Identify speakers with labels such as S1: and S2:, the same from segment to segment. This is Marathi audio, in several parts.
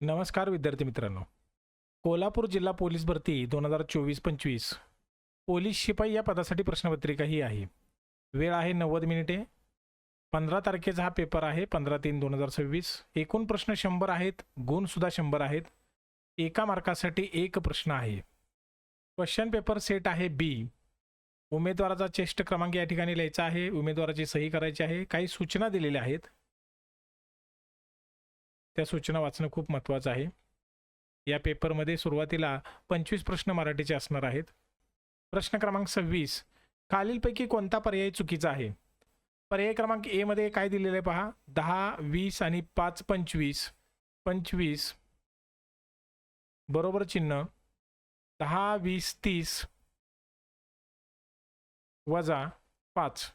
S1: नमस्कार विद्यार्थी मित्रांनो. कोल्हापूर जिल्हा पोलीस भरती 2024-25 पोलीस शिपाई या पदासाठी प्रश्नपत्रिका ही आहे. वेळ आहे 90 मिनिटे. 15 तारखेचा हा पेपर आहे, 15/3/2026. एकूण प्रश्न 100 आहेत, गुणसुद्धा 100 आहेत. एका मार्कासाठी एक प्रश्न आहे. क्वेश्चन पेपर सेट आहे बी. उमेदवाराचा चेस्ट क्रमांक या ठिकाणी लिहायचा आहे, उमेदवाराची सही करायची आहे. काही सूचना दिलेल्या आहेत, त्या सूचना वाचणं खूप महत्त्वाचं आहे. या पेपरमध्ये सुरुवातीला 25 प्रश्न मराठीचे असणार आहेत. प्रश्न क्रमांक 26, खालीलपैकी कोणता पर्याय चुकीचा आहे? पर्याय क्रमांक ए मध्ये काय दिलेलं आहे पहा, 10, 20 आणि 5 25. 25 बरोबर चिन्ह, 10, 20, 30 वजा 5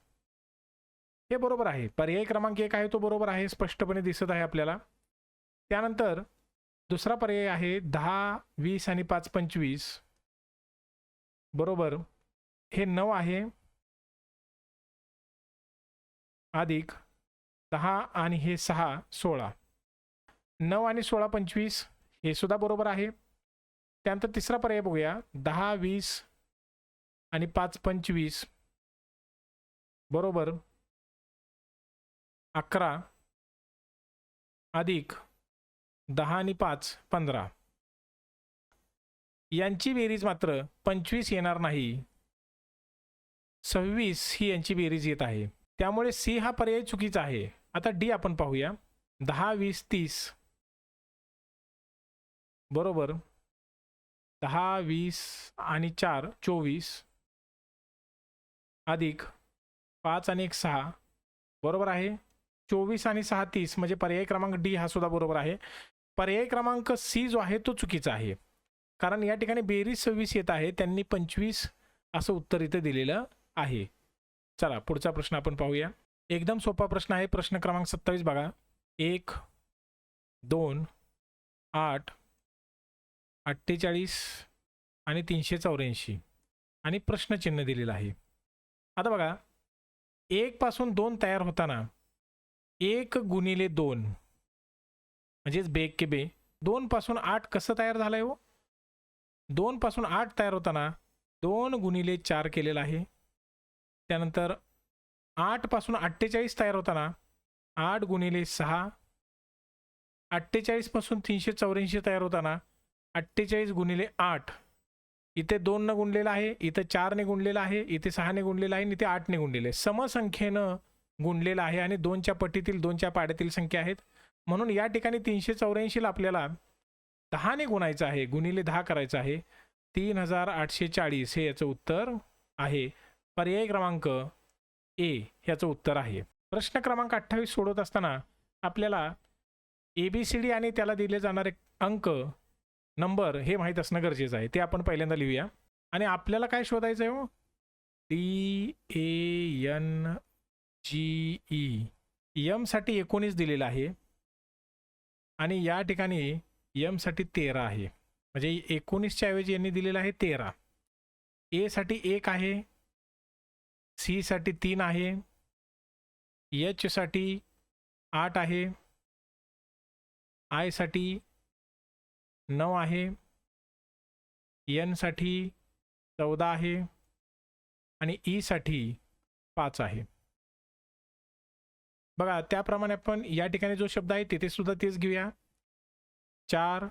S1: हे बरोबर आहे. पर्याय क्रमांक 1 आहे तो बरोबर आहे, स्पष्टपणे दिसत आहे आपल्याला. त्यानंतर दुसरा पर्याय आहे 10, 20 आणि 5 25 बरोबर हे 9 आहे, अधिक 10 आणि हे 6 16. 9 आणि 16 25 हे सुद्धा बरोबर आहे. त्यानंतर तिसरा पर्याय बघूया, 10, 20 आणि 5 25 बरोबर 11 अधिक 10 आणि 5 15. यांची बेरीज मात्र 25 येणार नाही, 26 ही यांची बेरीज येत आहे. त्यामुळे सी हा पर्याय चुकीचा आहे. आता डी आपण पाहूया, 10, 20, 30 बरोबर 10, 20 आणि 4 24 अधिक 5 आणि 1 6 बरोबर आहे 24 आणि 6 30. म्हणजे पर्याय क्रमांक डी हा सुद्धा बरोबर आहे. पर्याय क्रमांक सी जो आहे तो चुकीचा आहे, कारण या ठिकाणी बेरीज 26 येत आहे, त्यांनी 25 असं उत्तर इथे दिलेलं आहे. चला पुढचा प्रश्न आपण पाहूया. एकदम सोपा प्रश्न आहे. प्रश्न क्रमांक 27 बघा, 1, 2, 8, 48 आणि 384 आणि प्रश्नचिन्ह दिलेलं आहे. आता बघा, 1 पासून 2 तयार होताना 1 गुणिले 2 म्हणजेच बे के बे, 2 पासून 8 कसं तयार झालंय हो? 2 पासून 8 तयार होताना 2 गुणिले 4 केलेलं आहे. त्यानंतर 8 पासून 48 तयार होताना 8 गुणिले 6. 48 पासून 384 तयार होताना 48 गुणिले 8. इथे 2 ने गुणलेलं आहे, इथे 4 ने गुणलेलं आहे, इथे 6 ने गुणलेलं आहे, इथे 8 ने गुणलेलं आहे. समसंख्येनं गुणलेलं आहे आणि 2च्या पटीतील 2च्या पाड्यातील संख्या आहेत. म्हणून या ठिकाणी 384 ला आपल्याला 10 ने गुणायचं आहे, गुणिले 10 करायचं आहे. 3840 हे याचं उत्तर आहे. पर्याय क्रमांक ए ह्याचं उत्तर आहे. प्रश्न क्रमांक 28 सोडवत असताना आपल्याला ABCD आणि त्याला दिले जाणारे अंक नंबर हे माहीत असणं गरजेचं आहे. ते आपण पहिल्यांदा लिहूया. आणि आपल्याला काय शोधायचं आहे हो? DANGE. एम साठी 19 दिलेलं आहे आणि या ठिकाणी एम साठी 13 आहे, म्हणजे 19च्या ऐवजी यांनी दिलेलं आहे 13. ए साठी 1 आहे, सी साठी 3 आहे, एच साठी 8 आहे, आय साठी 9 आहे, एन साठी 14 आहे आणि ई साठी 5 आहे. बघा, त्याप्रमाणे आपण या ठिकाणी जो शब्द आहे तिथे सुद्धा तेच घेऊया. 4,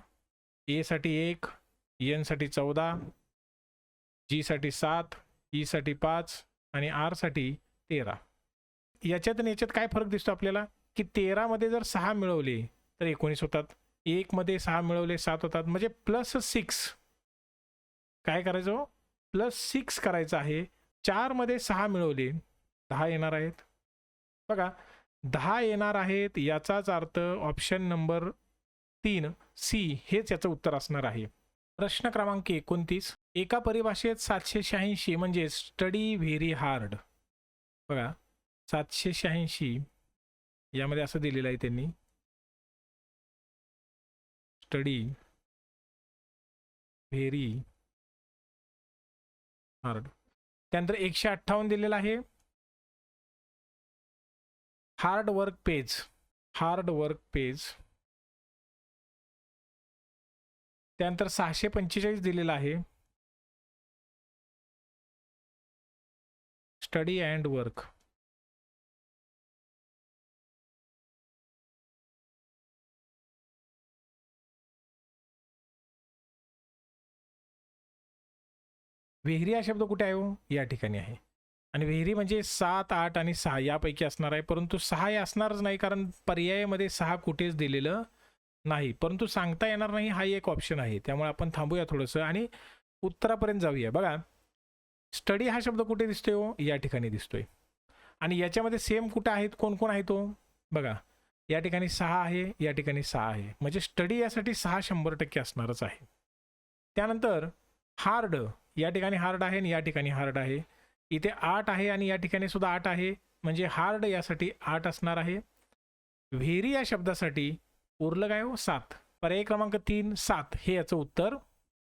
S1: ए साठी 1, एन साठी 14, जी साठी 7, ई साठी 5 आणि आर साठी 13. याच्यात आणि याच्यात काय फरक दिसतो आपल्याला, की 13 मध्ये जर 6 मिळवले तर 19 होतात, 1 मध्ये 6 मिळवले 7 होतात, म्हणजे +6 काय करायचं, +6 करायचं आहे. 4 मध्ये 6 मिळवले 10 येणार आहेत. बघा, 10 येणार आहेत, याचाच अर्थ ऑप्शन नंबर 3 सी हेच याचं उत्तर असणार आहे. प्रश्न क्रमांक 29, एका परिभाषेत 786 म्हणजे स्टडी व्हेरी हार्ड. बघा, 786 यामध्ये असं दिलेलं आहे त्यांनी, स्टडी व्हेरी हार्ड. त्यानंतर 158 दिलेला आहे, hard work page. Hard work page त्यानंतर 645 दिलेलं आहे. Study and work. विहिरी हा शब्द कुठे आहे हो? या ठिकाणी आहे. आणि विहिरी म्हणजे 7, 8 आणि 6 यापैकी असणार आहे. परंतु 6 हे असणारच नाही, कारण पर्यायामध्ये 6 कुठेच दिलेलं नाही. परंतु सांगता येणार नाही हा एक ऑप्शन आहे. त्यामुळे आपण थांबूया थोडंसं आणि उत्तरापर्यंत जाऊया. बघा, स्टडी हा शब्द कुठे दिसतोय हो? या ठिकाणी दिसतोय. आणि याच्यामध्ये सेम कुठे आहेत, कोण कोण आहे तो? बघा, या ठिकाणी 6 आहे, या ठिकाणी 6 आहे. म्हणजे स्टडी यासाठी 6 100% असणारच आहे. त्यानंतर हार्ड, या ठिकाणी हार्ड आहे आणि या ठिकाणी हार्ड आहे. इथे 8 आहे आणि या ठिकाणी सुद्धा 8 आहे. म्हणजे हार्ड यासाठी 8 असणार आहे. व्हेरी या शब्दासाठी उरलं काय हो? 7. पर्याय क्रमांक 3 7 हे याचं उत्तर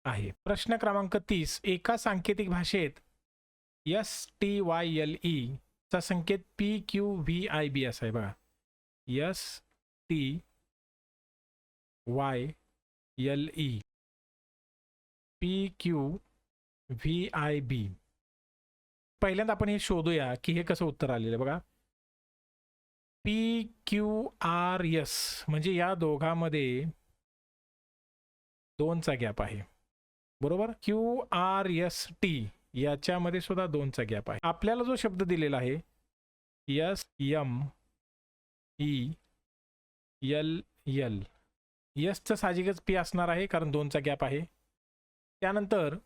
S1: आहे. प्रश्न क्रमांक 30. एका सांकेतिक भाषेत STYLE चा संकेत PQVIB असा आहे. बघा, STYLE PQVIB. पहिल्यांदा आपण हे शोधूया की हे कसं उत्तर आलेलं. बघा, PQRS म्हणजे या दोघांमध्ये 2चा गॅप आहे, बरोबर. QRST याच्यामध्ये सुद्धा 2चा गॅप आहे. आपल्याला जो शब्द दिलेला आहे SMELL, यसचं साहजिकच P असणार आहे, कारण 2चा गॅप आहे. त्यानंतर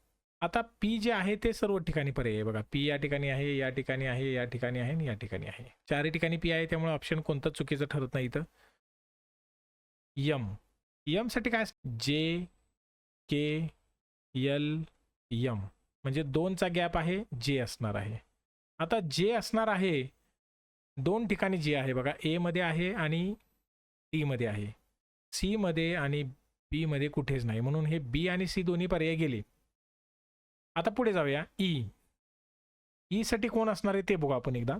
S1: आता P जे आहे ते सर्व ठिकाणी पर्याय आहे. बघा, P या ठिकाणी आहे, या ठिकाणी आहे, या ठिकाणी आहे आणि या ठिकाणी आहे. चारही ठिकाणी P आहे, त्यामुळे ऑप्शन कोणताच चुकीचं ठरत नाही इथं. यम साठी काय? JKLM म्हणजे 2चा गॅप आहे, J असणार आहे. आता J असणार आहे 2 ठिकाणी J आहे. बघा, A मध्ये आहे आणि D मध्ये आहे. C मध्ये आणि B मध्ये कुठेच नाही, म्हणून हे B आणि C दोन्ही पर्याय गेले. आता पुढे जाऊया. ई साठी कोण असणार आहे ते बघू आपण एकदा.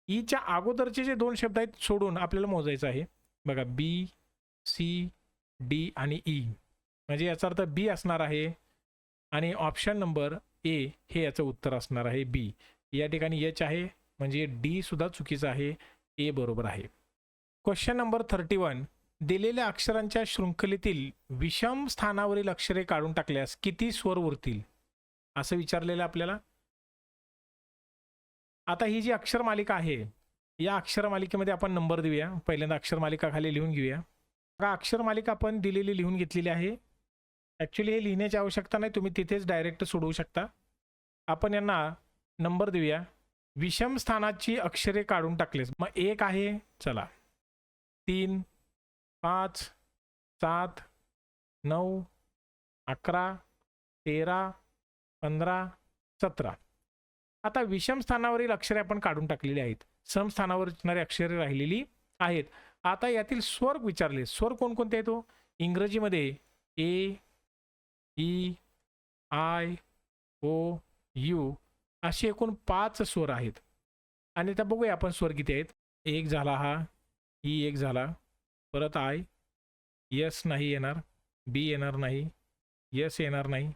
S1: ईच्या अगोदरचे जे 2 शब्द आहेत सोडून आपल्याला मोजायचं आहे. बघा, B, C, D आणि E म्हणजे याचा अर्थ B असणार आहे आणि ऑप्शन नंबर A हे याचं उत्तर असणार आहे. B या ठिकाणी H आहे, म्हणजे D सुद्धा चुकीचं आहे, A बरोबर आहे. Question number 31. दिलेल्या अक्षरांच्या शृंखलेतील विषम स्थानावरील अक्षरे काढून टाकल्यास किती स्वर उरतील असं विचारलेलं आपल्याला. आता ही जी अक्षर मालिका आहे, या अक्षर मालिकेमध्ये आपण नंबर देऊया. पहिल्यांदा अक्षर मालिका खाली लिहून घेऊया. बघा, अक्षर मालिका आपण दिलेली लिहून घेतलेली आहे. ॲक्च्युली हे लिहिण्याची आवश्यकता नाही, तुम्ही तिथेच डायरेक्ट सोडवू शकता. आपण यांना नंबर देऊया. विषम स्थानाची अक्षरे काढून टाकलेस, मग 1 आहे, चला 3 5 7 9 11 13 15 17. आता विषम स्थानावरील अक्षरे आपण काढून टाकलेली आहेत, सम स्थानावर असणारी अक्षरे राहिलेली आहेत. आता यातील स्वर विचारले. स्वर कोणकोणते आहेत? इंग्रजीमध्ये A, E, I, O, U असे एकूण 5 स्वर आहेत. आणि आता बघूया आपण स्वर किती आहेत. 1 झाला, हा E 1 झाला, परत I, S नाही येणार, B येणार नाही, S येणार नाही,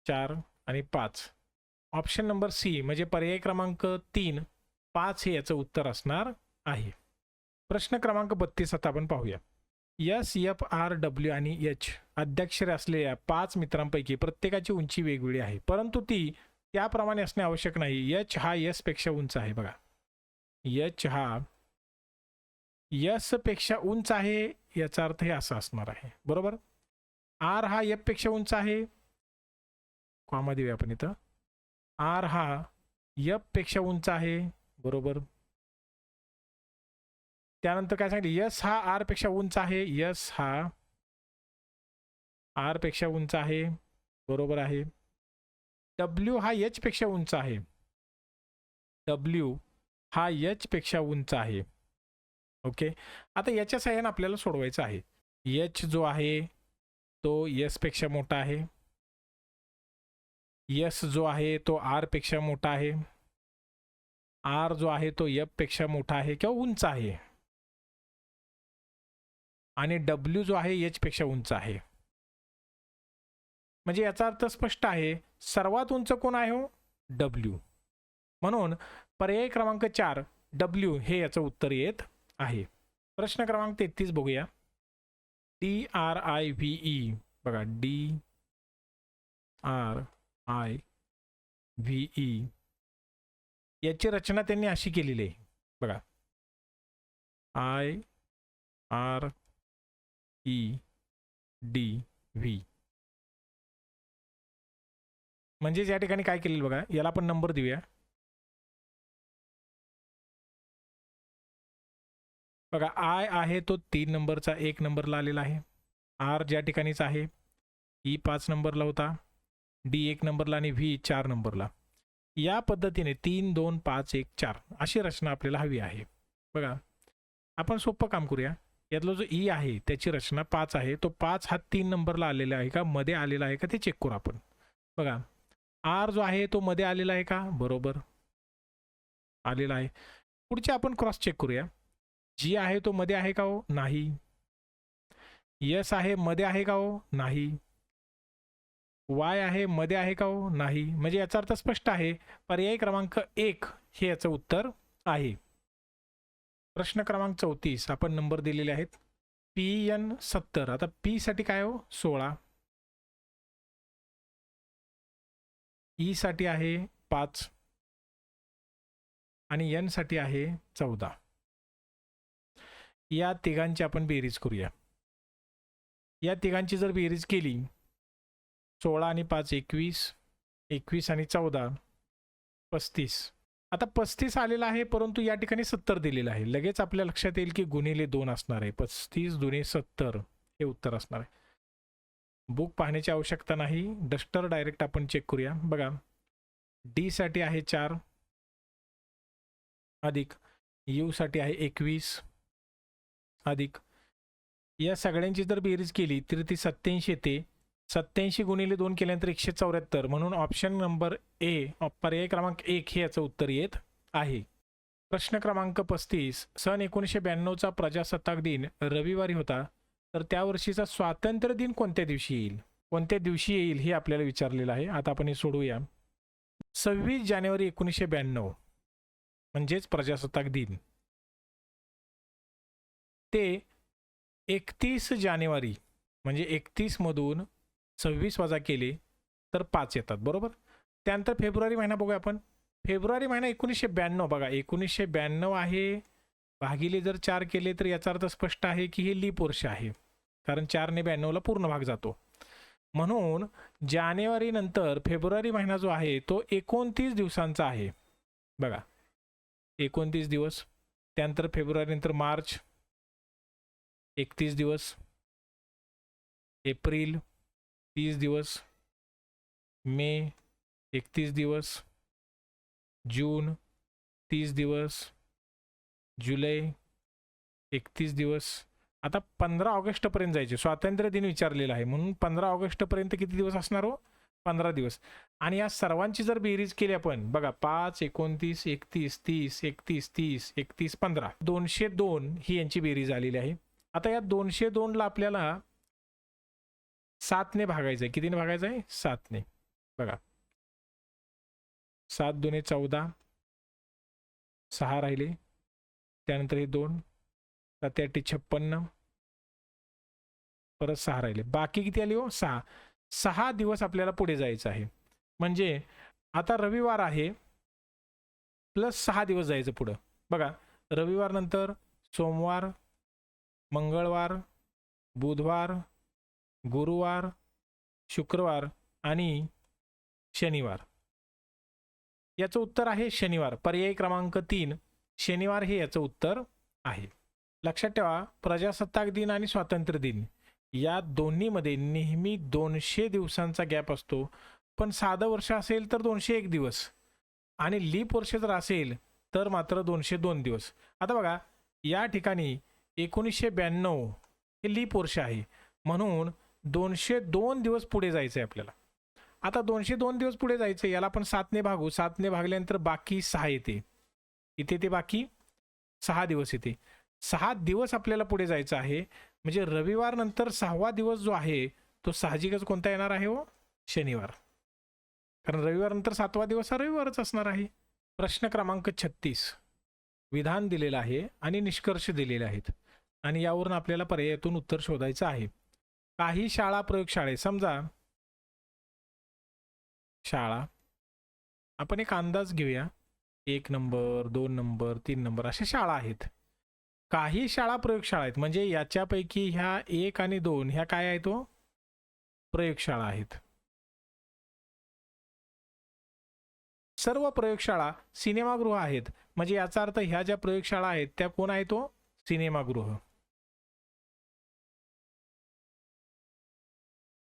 S1: 4 आणि 5. ऑप्शन नंबर C म्हणजे पर्याय क्रमांक 3 5 हे याचं उत्तर असणार आहे. प्रश्न क्रमांक 32 आता आपण पाहूया. S, F, R, W आणि H अद्याक्षरे असलेल्या 5 मित्रांपैकी प्रत्येकाची उंची वेगवेगळी आहे, परंतु ती त्याप्रमाणे असणे आवश्यक नाही. H हा S पेक्षा उंच आहे. बघा, H हा S पेक्षा उंच आहे, याचा अर्थ हे असं असणार आहे, बरोबर. R हा F पेक्षा उंच आहे, कॉमा देऊया आपण इथं. R हा F पेक्षा उंच आहे, बरोबर. त्यानंतर काय सांगितलं? S हा R पेक्षा उंच आहे, S हा R पेक्षा उंच आहे, बरोबर आहे. W हा H पेक्षा उंच आहे, W हा H पेक्षा उंच आहे. ओके, आता याच्या सहाय्याने आपल्याला सोडवायचं आहे. H जो आहे तो S पेक्षा मोठा आहे, S जो आहे तो R पेक्षा मोठा आहे, R जो आहे तो F पेक्षा मोठा आहे किंवा उंच आहे, आणि W जो आहे H पेक्षा उंच आहे. म्हणजे याचा अर्थ स्पष्ट आहे, सर्वात उंच कोण आहे हो? डब्ल्यू. म्हणून पर्याय क्रमांक 4 डब्ल्यू हे याचं उत्तर येत आहे. प्रश्न क्रमांक 33 बघूया. DRIVE बघा, DRIVE याची रचना त्यांनी अशी केलेली आहे बघा. IREDV म्हणजे या ठिकाणी काय केलेलं बघा, याला आपण नंबर देऊया बघा. आय आहे तो 3 नंबरचा 1 नंबरला आलेला आहे. आर ज्या ठिकाणीच आहे, ई 5 नंबरला होता, डी 1 नंबरला आणि व्ही 4 नंबरला. या पद्धतीने 3 2 5 1 4 अशी रचना आपल्याला हवी आहे बघा. आपण सोपं काम करूया. यातला जो ई आहे त्याची रचना 5 आहे, तो 5 हा 3 नंबरला आलेला आहे का, मध्ये आलेला आहे का ते चेक करू आपण बघा. आर जो आहे तो मध्ये आलेला आहे का, बरोबर आलेला आहे. पुढचे आपण क्रॉस चेक करूया. जी आहे तो मध्ये आहे का हो, नाही. यस आहे मध्ये आहे का हो, नाही. वाय आहे मध्ये आहे का हो, नाही. म्हणजे याचा अर्थ स्पष्ट आहे, पर्याय क्रमांक 1 हे याचं उत्तर आहे. प्रश्न क्रमांक 34 आपण नंबर दिलेले आहेत. PN 70. आता पी साठी काय हो, 16. ई साठी आहे 5 आणि एन साठी आहे 14. या तिघांची आपण बेरीज करूया. या तिघांची जर बेरीज केली, 16 आणि 5 21, 21 आणि 14 35. आता 35 आलेला आहे, परंतु या ठिकाणी 70 दिलेलं आहे. लगेच आपल्या लक्षात येईल की गुणिले 2 असणार आहे. 35 दुणे 70 हे उत्तर असणार आहे. बुक पाहण्याची आवश्यकता नाही, डस्टर डायरेक्ट आपण चेक करूया बघा. डी साठी आहे 4 अधिक यू साठी आहे 21 अधिक या सगळ्यांची जर बेरीज केली तर ती 87 येते. 87 गुणिले 2 केल्यानंतर 174. म्हणून ऑप्शन नंबर ए पर्याय क्रमांक 1 हे याचं उत्तर येत आहे. प्रश्न क्रमांक 35. सन 1992चा प्रजासत्ताक दिन रविवारी होता, तर त्या वर्षीचा स्वातंत्र्य दिन कोणत्या दिवशी येईल? कोणत्या दिवशी येईल हे आपल्याला विचारलेलं आहे. आता आपण हे सोडूया. 26 जानेवारी 1992 म्हणजेच प्रजासत्ताक दिन ते 31 जानेवारी म्हणजे 31 मधून 26 वजा केले तर 5 येतात बरोबर. त्यानंतर फेब्रुवारी महिना बघूया आपण. फेब्रुवारी महिना 1992 बघा. 1992 आहे भागिले जर 4 केले तर याचा अर्थ स्पष्ट आहे की हे लीप वर्ष आहे, कारण 4 ने 92ला पूर्ण भाग जातो. म्हणून जानेवारी नंतर फेब्रुवारी महिना जो आहे तो 29 दिवसांचा आहे बघा. 29 दिवस. त्यानंतर फेब्रुवारी नंतर मार्च 31 दिवस, एप्रिल 30 दिवस, मे 31 दिवस, जून 30 दिवस, जुलै 31 दिवस. आता 15 ऑगस्टपर्यंत जायचे. स्वातंत्र्य दिन विचारलेला आहे म्हणून 15 ऑगस्टपर्यंत किती दिवस असणार हो? 15 दिवस. आणि या सर्वांची जर बेरीज केली आपण बघा, 5 29 31 30 31 30 31 15 202 ही यांची बेरीज आलेली आहे. आता या 202 ला आपल्याला 7 ने भागायचं आहे. कितीने भागायचं आहे? 7 ने बघा. 7 दुणे 14, 6 राहिले. त्यानंतर हे 2 7 8 56, परत 6 राहिले. बाकी किती आली हो? 6. 6 दिवस आपल्याला पुढे जायचं आहे. म्हणजे आता रविवार आहे प्लस 6 दिवस जायचं पुढं बघा. रविवार नंतर सोमवार, मंगळवार, बुधवार, गुरुवार, शुक्रवार आणि शनिवार. याचं उत्तर आहे शनिवार. पर्याय क्रमांक 3 शनिवार हे याचं उत्तर आहे. लक्षात ठेवा, प्रजासत्ताक दिन आणि स्वातंत्र्य दिन या दोन्हीमध्ये नेहमी 200 दिवसांचा गॅप असतो. पण साधं वर्ष असेल तर 201 दिवस आणि लीप वर्ष जर असेल तर मात्र 202 दिवस. आता बघा या ठिकाणी 1992 हे लीप वर्ष आहे म्हणून 202 दिवस पुढे जायचं आहे आपल्याला. आता 202 दिवस पुढे जायचं, याला आपण 7 ने भागू. 7 ने भागल्यानंतर बाकी 6 येते. इथे ते बाकी 6 दिवस येते. 6 दिवस आपल्याला पुढे जायचं आहे. म्हणजे रविवार नंतर 6वा दिवस जो आहे तो साहजिकच कोणता येणार आहे हो? शनिवार, कारण रविवारनंतर 7वा दिवस हा रविवारच असणार आहे. प्रश्न क्रमांक 36 विधान दिलेलं आहे आणि निष्कर्ष दिलेले आहेत आणि यावरून आपल्याला पर्यायातून उत्तर शोधायचं आहे. काही शाळा प्रयोगशाळेत, समजा शाळा, आपण एक अंदाज घेऊया, 1 नंबर 2 नंबर 3 नंबर अशा शाळा आहेत. काही शाळा प्रयोगशाळा आहेत, म्हणजे याच्यापैकी ह्या 1 आणि 2 ह्या काय आहेत, तो प्रयोगशाळा आहेत. सर्व प्रयोगशाळा सिनेमागृह आहेत, म्हणजे याचा अर्थ ह्या ज्या प्रयोगशाळा आहेत त्या कोण आहे, तो सिनेमागृह.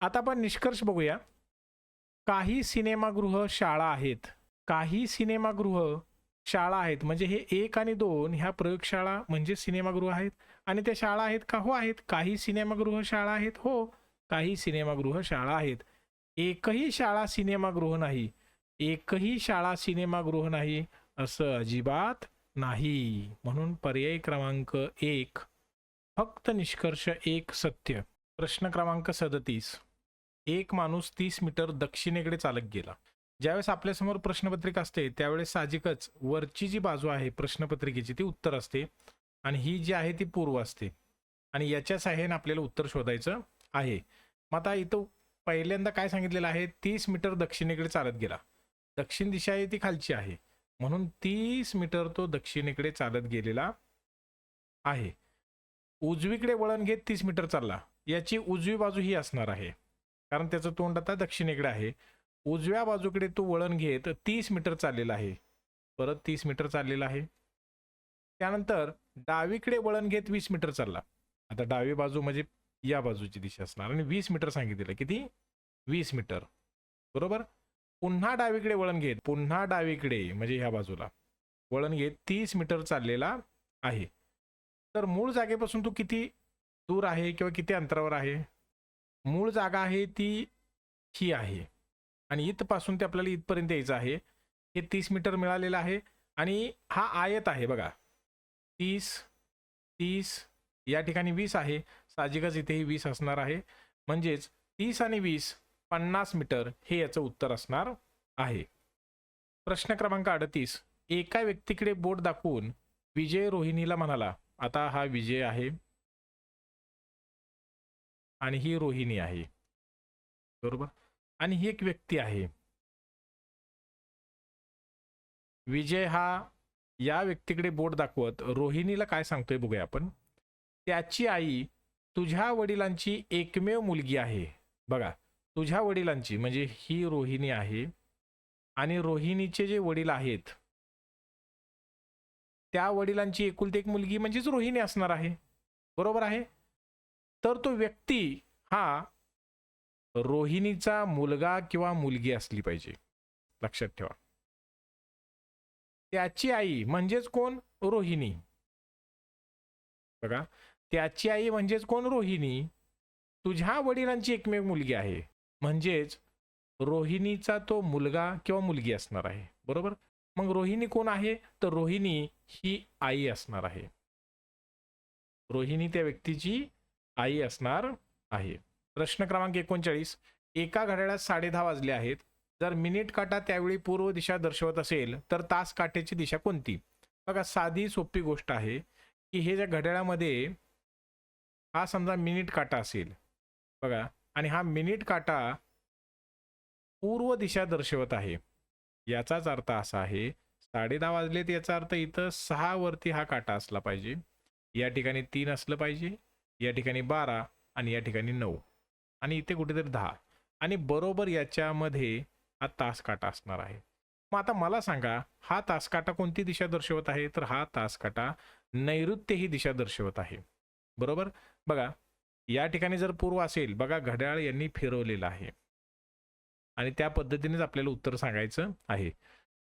S1: आता आपण निष्कर्ष बघूया. काही सिनेमागृह शाळा आहेत, काही सिनेमागृह शाळा आहेत, म्हणजे हे 1 आणि 2 ह्या प्रयोगशाळा म्हणजे सिनेमागृह आहेत आणि त्या शाळा आहेत का, हो आहेत. काही सिनेमागृह शाळा आहेत, हो काही सिनेमागृह शाळा आहेत. एकही शाळा सिनेमागृह नाही, एकही शाळा सिनेमागृह नाही असं अजिबात नाही. म्हणून पर्याय क्रमांक 1 फक्त निष्कर्ष 1 सत्य. प्रश्न क्रमांक 37 एक माणूस 30 मीटर दक्षिणेकडे चालत गेला. ज्यावेळेस आपल्यासमोर प्रश्नपत्रिका असते त्यावेळेस साहजिकच वरची जी बाजू आहे प्रश्नपत्रिकेची ती उत्तर असते आणि ही जी आहे ती पूर्व असते आणि याच्या सहाय्याने आपल्याला उत्तर शोधायचं आहे. मग आता इथं पहिल्यांदा काय सांगितलेलं आहे, 30 मीटर दक्षिणेकडे चालत गेला. दक्षिण दिशा आहे ती खालची आहे, म्हणून 30 मीटर तो दक्षिणेकडे चालत गेलेला आहे. उजवीकडे वळण घेत 30 मीटर चालला, याची उजवी बाजू ही असणार आहे कारण त्याचं तोंड आता दक्षिणेकडे आहे. उजव्या बाजूकडे तो वळण घेत 30 मीटर चाललेला आहे, परत 30 मीटर चाललेला आहे. त्यानंतर डावीकडे वळण घेत 20 मीटर चालला. आता डावी बाजू म्हणजे या बाजूची दिशा असणार आणि 20 मीटर सांगितलेलं, किती, 20 मीटर, बरोबर. पुन्हा डावीकडे वळण घेत, पुन्हा डावीकडे म्हणजे ह्या बाजूला वळण घेत 30 मीटर चाललेला आहे. तर मूळ जागेपासून तो किती दूर आहे किंवा किती अंतरावर आहे, मूळ जागा आहे ती ही आहे आणि इथपासून ते आपल्याला इथपर्यंत यायचं आहे. हे 30 मीटर मिळालेलं आहे आणि हा आयत आहे बघा, 30 30 या ठिकाणी 20 आहे, साहजिकच इथेही 20 असणार आहे. म्हणजेच 30 आणि 20 50 मीटर हे याचं उत्तर असणार आहे. प्रश्न क्रमांक 38 एका व्यक्तीकडे बोट दाखवून विजय रोहिणीला म्हणाला. आता हा विजय आहे आणि ही रोहिणी आहे, बरोबर. आणि ही एक व्यक्ती आहे. विजय हा या व्यक्तीकडे बोट दाखवत रोहिणीला काय सांगतोय बघूया आपण. त्याची आई तुझ्या वडिलांची एकमेव मुलगी आहे. बघा, तुझ्या वडिलांची म्हणजे ही रोहिणी आहे आणि रोहिणीचे जे वडील आहेत त्या वडिलांची एकुलती एक मुलगी म्हणजेच रोहिणी असणार आहे, बरोबर आहे. तर तो व्यक्ती हा रोहिणीचा मुलगा किंवा मुलगी असली पाहिजे, लक्षात ठेवा. त्याची आई म्हणजेच कोण, रोहिणी. बघा, त्याची आई म्हणजेच कोण, रोहिणी. तुझ्या वडिलांची एकमेव मुलगी आहे म्हणजेच रोहिणीचा तो मुलगा किंवा मुलगी असणार आहे, बरोबर. मग रोहिणी कोण आहे, तर रोहिणी ही आई असणार आहे. रोहिणी त्या व्यक्तीची आई असणार आहे. प्रश्न क्रमांक 39 एका घड्याळात 10:30 वाजले आहेत. जर मिनिट काटा त्यावेळी पूर्व दिशा दर्शवत असेल तर तास काट्याची दिशा कोणती. बघा, साधी सोपी गोष्ट आहे की हे ज्या घड्याळामध्ये हा समजा मिनिट काटा असेल बघा, आणि हा मिनिट काटा पूर्व दिशा दर्शवत आहे, याचाच अर्थ असा आहे 10:30 वाजलेत, याचा अर्थ इथं 6 वरती हा काटा असला पाहिजे, या ठिकाणी 3 असलं पाहिजे, या ठिकाणी 12 आणि या ठिकाणी 9 आणि इथे कुठेतरी 10 आणि बरोबर याच्यामध्ये हा तास काटा असणार आहे. मग आता मला सांगा, हा तास काटा कोणती दिशा दर्शवत आहे, तर हा तास काटा नैऋत्य ही दिशा दर्शवत आहे, बरोबर. बघा, या ठिकाणी जर पूर्व असेल, बघा घड्याळ यांनी फिरवलेलं आहे आणि त्या पद्धतीनेच आपल्याला उत्तर सांगायचं आहे.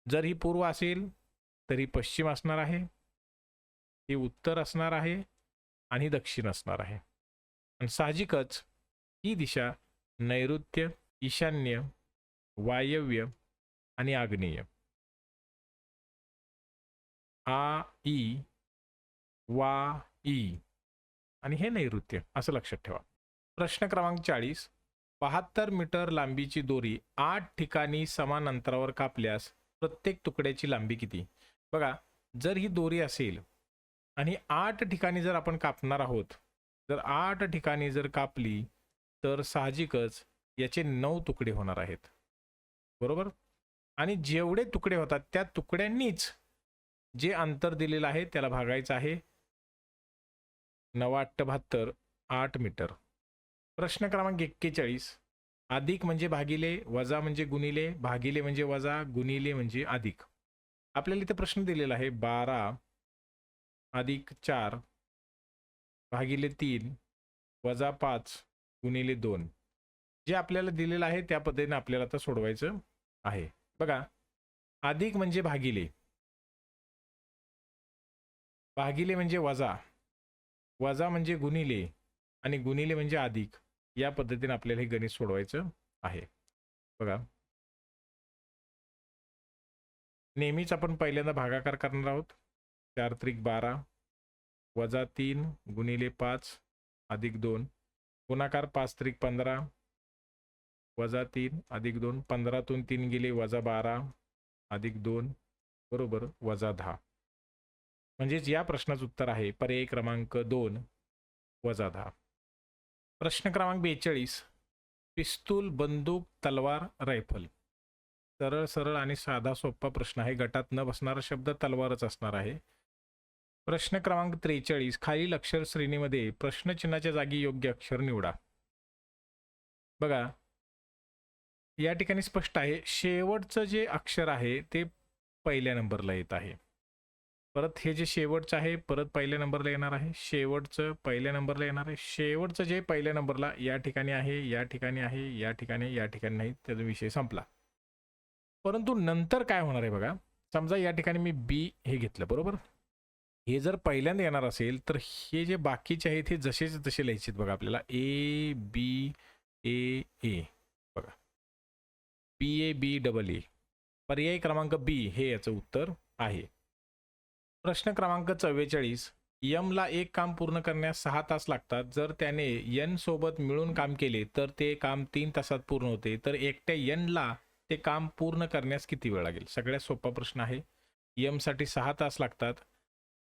S1: जर ही पूर्व असेल तर ही पश्चिम असणार आहे, ही उत्तर असणार आहे आणि दक्षिण असणार आहे. आणि साहजिकच ही दिशा नैऋत्य, ईशान्य, वायव्य आणि आग्नेय. आ ई वा ई आणि हे नैऋत्य असं लक्षात ठेवा. प्रश्न क्रमांक 40 72 मीटर लांबीची दोरी 8 ठिकाणी समान अंतरावर कापल्यास प्रत्येक तुकड्याची लांबी किती? बघा, जर ही दोरी असेल आणि 8 ठिकाणी जर आपण कापणार आहोत, जर 8 ठिकाणी जर कापली तर साहजिकच याचे 9 तुकडे होणार आहेत, बरोबर? आणि जेवढे तुकडे होतात त्या तुकड्यांनीच जे अंतर दिलेलं आहे त्याला भागायचं आहे. 9×8 = 8 मीटर. प्रश्न क्रमांक 41. अधिक म्हणजे भागिले, वजा म्हणजे गुणिले, भागिले म्हणजे वजा, गुणिले म्हणजे अधिक. आपल्याला इथे प्रश्न दिलेला आहे 12 + 4 भागिले 3 वजा 5 गुणिले 2. जे आपल्याला दिलेलं आहे त्या पद्धतीने आपल्याला आता सोडवायचं आहे. बघा, अधिक म्हणजे भागिले, भागिले म्हणजे वजा, वजा म्हणजे गुणिले आणि गुणिले म्हणजे अधिक. या पद्धतीने आपल्याला हे गणित सोडवायचं आहे. बघा, नेहमीच आपण पहिल्यांदा भागाकार करणार आहोत. 4 त्रिक 12 वजा 3 गुणिले 5 अधिक 2 गुणाकार 5 त्रिक 15 वजा 3 अधिक 2 15तून 3 गेले वजा 12 अधिक 2 बरोबर वजा 10. म्हणजेच या प्रश्नाचं उत्तर आहे पर्याय क्रमांक 2 वजा 10. प्रश्न क्रमांक 42. पिस्तूल, बंदूक, तलवार, रायफल. सरळ सरळ आणि साधा सोपा प्रश्न आहे. गटात न बसणारा शब्द तलवारच असणार आहे. प्रश्न क्रमांक 43. खालील अक्षर श्रेणीमध्ये प्रश्नचिन्हाच्या जागी योग्य अक्षर निवडा. बघा, या ठिकाणी स्पष्ट आहे, शेवटचं जे अक्षर आहे ते पहिल्या नंबरला येत आहे. परत हे जे शेवटचं आहे परत पहिल्या नंबरला येणार आहे, शेवटचं पहिल्या नंबरला येणार आहे, शेवटचं जे पहिल्या नंबरला या ठिकाणी आहे, या ठिकाणी आहे, या ठिकाणी, या ठिकाणी नाही, त्याचा विषय संपला. परंतु नंतर काय होणार आहे बघा, समजा या ठिकाणी मी बी हे घेतलं, बरोबर? हे जर पहिल्यांदा येणार असेल तर हे जे बाकीचे आहेत हे जसेच तसे लिहायचे बघा आपल्याला. ए बी ए ए, बघा, PABAA. पर्याय क्रमांक बी हे याचं उत्तर आहे. प्रश्न क्रमांक 44. यमला एक काम पूर्ण करण्यास 6 तास लागतात. जर त्याने एन सोबत मिळून काम केले तर ते काम 3 तासात पूर्ण होते. तर एकट्या एनला ते काम पूर्ण करण्यास किती वेळ लागेल? सगळ्यात सोपा प्रश्न आहे. यम साठी 6 तास लागतात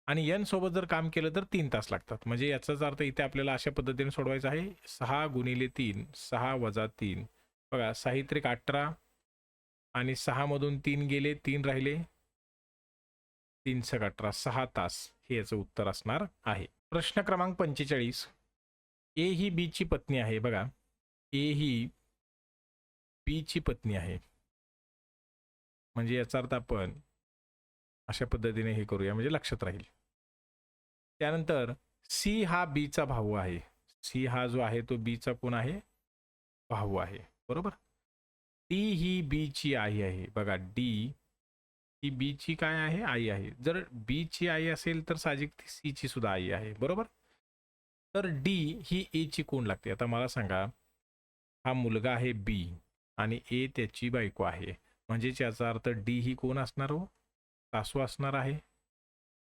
S1: आणि एन सोबत जर काम केलं तर 3 तास लागतात. म्हणजे याचाच अर्थ इथे आपल्याला अशा पद्धतीने सोडवायचं आहे. 6 गुणिले 3 6 वजा 3. बघा, 6 त्रिक 18 आणि 6 मधून 3 गेले, 3 राहिले, 3 सक 18, 6 तास हे याचं उत्तर असणार आहे. प्रश्न क्रमांक 45. ए ही बी ची पत्नी आहे. बघा, ए ही बी ची पत्नी आहे. म्हणजे याचा अर्थ आपण अशा पद्धतीने हे करूया म्हणजे लक्षात राहील. त्यानंतर सी हा बी चा भाऊ आहे. सी हा जो आहे तो बी चा कोण आहे? भाऊ आहे, बरोबर? डी ही बी ची आई आहे. बघा, डी ही बी ची काय आहे? आई आहे. जर बी ची आई असेल तर साहजिक ती सी ची सुद्धा आई आहे, बरोबर? तर डी ही ए ची कोण लागते? आता मला सांगा, हा मुलगा आहे बी आणि ए त्याची बायको आहे. म्हणजे याचा अर्थ डी ही कोण असणार हो? सासू असणार आहे,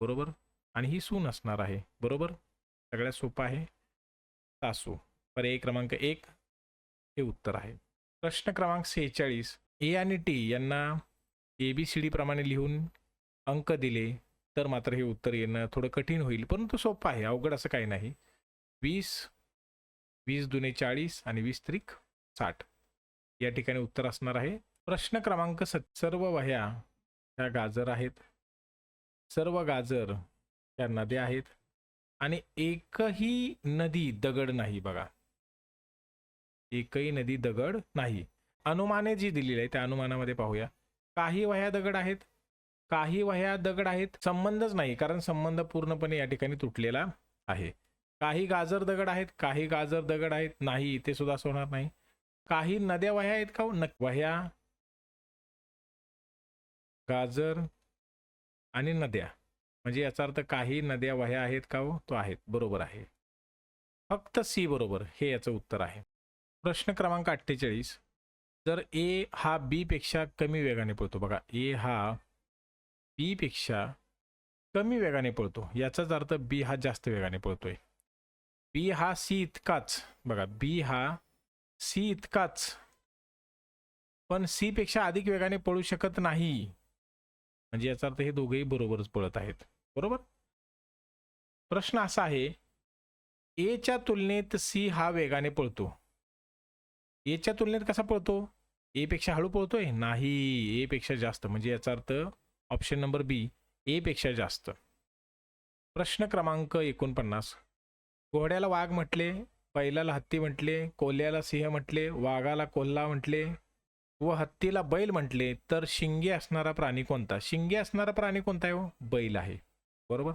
S1: बरोबर? आणि ही सून असणार आहे, बरोबर? सगळ्यात सोपं आहे, सासू. पर्याय क्रमांक 1 हे उत्तर आहे. प्रश्न क्रमांक 46. ए आणि टी यांना ABCD प्रमाणे लिहून अंक दिले तर मात्र हे उत्तर येणं थोडं कठीण होईल, परंतु सोपं आहे, अवघड असं काही नाही. 20 20 दुने 40 आणि 20 त्रिक 60 या ठिकाणी उत्तर असणार आहे. प्रश्न क्रमांक 7. सर्व वह्या ह्या गाजर आहेत. सर्व गाजर ह्या नद्या आहेत आणि एकही नदी दगड नाही. बघा, एकही नदी दगड नाही. अनुमाने जी दिलेली आहे त्या अनुमानामध्ये पाहूया. काही वह्या दगड आहेत, काही वह्या दगड आहेत, संबंधच नाही, कारण संबंध पूर्णपणे या ठिकाणी तुटलेला आहे. काही गाजर दगड आहेत, काही गाजर दगड आहेत, नाही, ते सुद्धा असं होणार नाही. काही नद्या वह्या आहेत का? वह्या, गाजर आणि नद्या, म्हणजे याचा अर्थ काही नद्या वह्या आहेत का हो? तो आहेत, बरोबर आहे. फक्त सी बरोबर हे याचं उत्तर आहे. प्रश्न क्रमांक 48. जर ए हा बी पेक्षा कमी वेगाने पळतो, बघा, ए हा बी पेक्षा कमी वेगाने पळतो, याचाच अर्थ बी हा जास्त वेगाने पळतोय. बी हा सी इतकाच, बघा, बी हा सी इतकाच, पण सी पेक्षा अधिक वेगाने पळू शकत नाही. म्हणजे याचा अर्थ हे दोघेही बरोबरच पळत आहेत. बरोबर. प्रश्न असा आहे, ए च्या तुलनेत सी हा वेगाने पळतो. ए च्या तुलनेत कसा पळतो? ए पेक्षा हळू पळतोय? नाही, ए पेक्षा जास्त. म्हणजे याचा अर्थ ऑप्शन नंबर बी, ए पेक्षा जास्त. प्रश्न क्रमांक 49. घोड्याला वाघ म्हटले, बैलाला हत्ती म्हटले, कोल्ह्याला सिंह म्हटले, वाघाला कोल्हा म्हटले व हत्तीला बैल म्हटले, तर शिंगे असणारा प्राणी कोणता? शिंगे असणारा प्राणी कोणता आहे हो? बैल आहे. बरोबर.